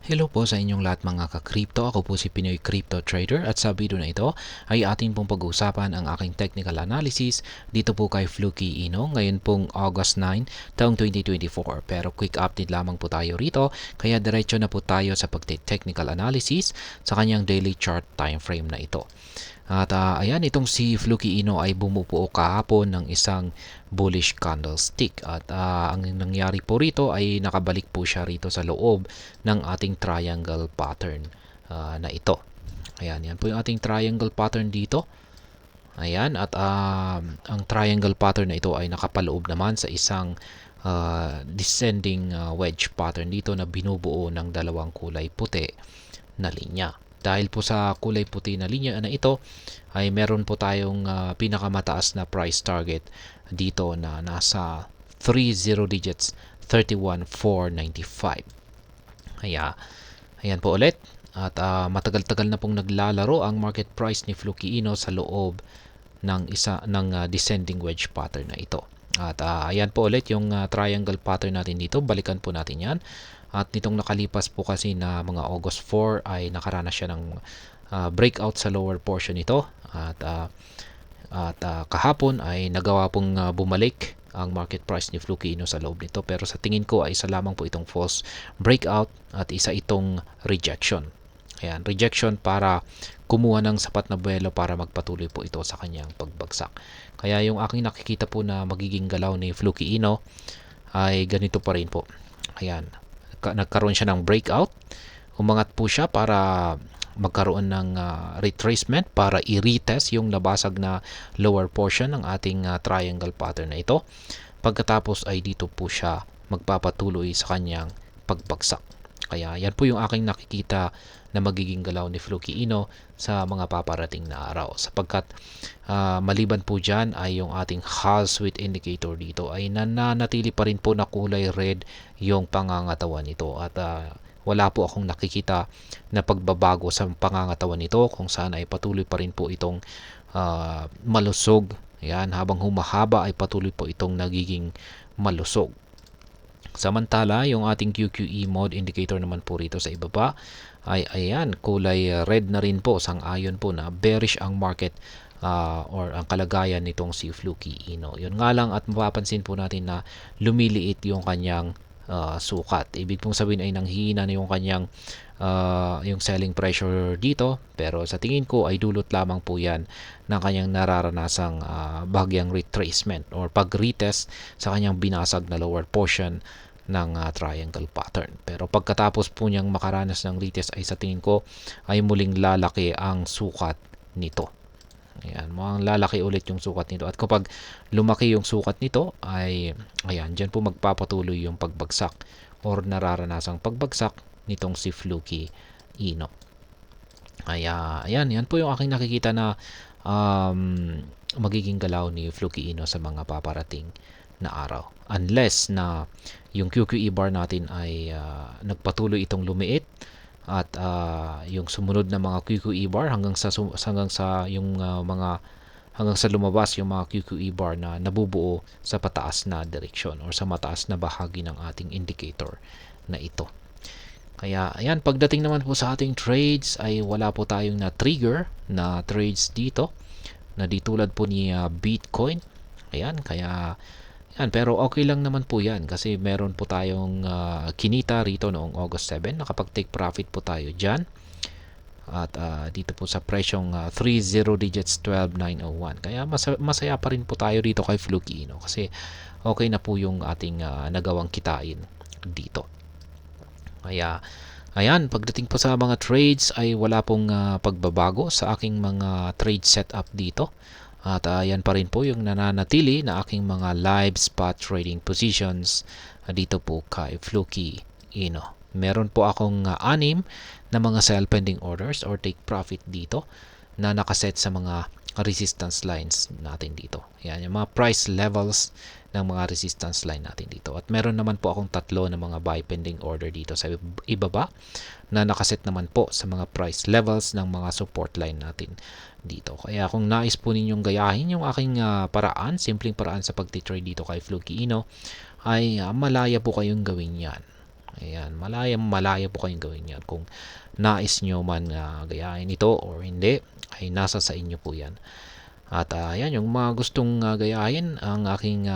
Hello po sa inyong lahat mga ka-crypto. Ako po si Pinoy Crypto Trader at sa video na ito ay atin pong pag-uusapan ang aking technical analysis dito po kay Fluky Ino ngayon pong August 9 taong 2024. Pero quick update lamang po tayo rito kaya diretso na po tayo sa pagte-technical analysis sa kanyang daily chart time frame na ito. At ayan, itong si Fluky Ino ay bumubuo kahapon ng isang bullish candlestick. At ang nangyari po rito ay nakabalik po siya rito sa loob ng ating triangle pattern na ito. Ayan, yan po yung ating triangle pattern dito. Ayan, at ang triangle pattern na ito ay nakapaloob naman sa isang descending wedge pattern dito na binubuo ng dalawang kulay puti na linya. Dahil po sa kulay puti na linya na ito ay meron po tayong pinakamataas na price target dito na nasa 30 digits 31,495. Ayan po ulit. At matagal-tagal na pong naglalaro ang market price ni Fluky Ino sa loob ng descending wedge pattern na ito. At ayan po ulit yung triangle pattern natin dito. Balikan po natin yan. At nitong nakalipas po kasi na mga August 4 ay nakaranas siya ng breakout sa lower portion nito. At kahapon ay nagawa pong bumalik ang market price ni Fluky Ino sa loob nito. Pero sa tingin ko ay isa lamang po itong false breakout at isa itong rejection. Ayan, rejection para kumuha ng sapat na buwelo para magpatuloy po ito sa kanyang pagbagsak. Kaya yung aking nakikita po na magiging galaw ni Fluky Ino ay ganito pa rin po. Ayan, nagkaroon siya ng breakout. Umangat po siya para magkaroon ng retracement para i-retest yung nabasag na lower portion ng ating triangle pattern na ito. Pagkatapos ay dito po siya magpapatuloy sa kanyang pagbagsak. Kaya yan po yung aking nakikita na magiging galaw ni Fluky Ino sa mga paparating na araw. Sapagkat maliban po dyan ay yung ating Hall Sweet Indicator dito ay nananatili pa rin po na kulay red yung pangangatawan nito. At wala po akong nakikita na pagbabago sa pangangatawan nito kung saan ay patuloy pa rin po itong malusog. Yan, habang humahaba ay patuloy po itong nagiging malusog. Samantala, yung ating QQE mode indicator naman po rito sa ibaba ay ayan, kulay red na rin po, sang-ayon po na bearish ang market or ang kalagayan nitong si Fluky Ino. Yun nga lang at mapapansin po natin na lumiliit yung kanyang sukat. Ibig pong sabihin ay nanghihina na yung kanyang yung selling pressure dito, pero sa tingin ko ay dulot lamang po yan ng kanyang nararanasang bahagyang retracement or pag-retest sa kanyang binasag na lower portion ng triangle pattern. Pero pagkatapos po niyang makaranas ng retest ay sa tingin ko ay muling lalaki ang sukat nito. Ayan, mukhang lalaki ulit yung sukat nito. At kapag lumaki yung sukat nito ay ayan, dyan po magpapatuloy yung pagbagsak or nararanasang pagbagsak nitong si Fluky Ino. Kaya ayan, yan po yung aking nakikita na magiging galaw ni Fluky Ino sa mga paparating na araw. Unless na yung QQE bar natin ay nagpatuloy itong lumiit at yung sumunod na mga QQE bar hanggang sa yung hanggang sa lumabas yung mga QQE bar na nabubuo sa pataas na direksyon or sa mataas na bahagi ng ating indicator na ito. Kaya ayan, pagdating naman po sa ating trades ay wala po tayong na trigger na trades dito na di tulad po ni Bitcoin. Ayan, kaya yan, pero okay lang naman po yan kasi meron po tayong kinita rito noong August 7. Nakapag-take profit po tayo dyan. At dito po sa presyong 30 digits 12,901. Kaya masaya pa rin po tayo rito kay Fluky Ino kasi okay na po yung ating nagawang kitain dito. Kaya ayan, pagdating po sa mga trades ay wala pong pagbabago sa aking mga trade setup dito. At yan pa rin po yung nananatili na aking mga live spot trading positions dito po kay Fluky Ino. Meron po akong 6 na mga sell pending orders or take profit dito na nakaset sa mga resistance lines natin dito. Yan, yung mga price levels ng mga resistance line natin dito. At meron naman po akong 3 na mga buy pending order dito sa ibaba na nakaset naman po sa mga price levels ng mga support line natin dito. Kaya kung nais po ninyong gayahin yung aking paraan, simpleng paraan sa pagtitrade dito kay Fluky Ino, ay malaya po kayong gawin yan. Ayan, malaya po kayong gawin yan. Kung nais nyo man gayahin ito or hindi, ay nasa sa inyo po yan. At yan, yung mga gustong gayahin ang aking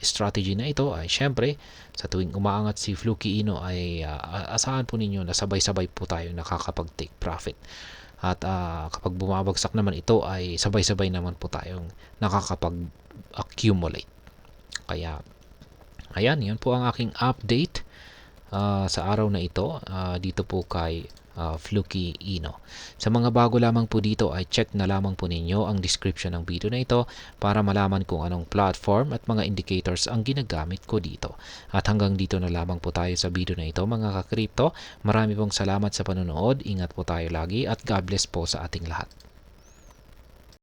strategy na ito ay syempre sa tuwing umaangat si Fluky Ino ay asahan po ninyo na sabay-sabay po tayo nakakapag-take profit. At kapag bumabagsak naman ito ay sabay-sabay naman po tayong nakakapag-accumulate. Kaya ayan, yun po ang aking update sa araw na ito dito po kay Fluky Ino. Sa mga bago lamang po dito ay check na lamang po ninyo ang description ng video na ito para malaman kung anong platform at mga indicators ang ginagamit ko dito. At hanggang dito na lamang po tayo sa video na ito mga ka-crypto. Marami pong salamat sa panonood. Ingat po tayo lagi at God bless po sa ating lahat.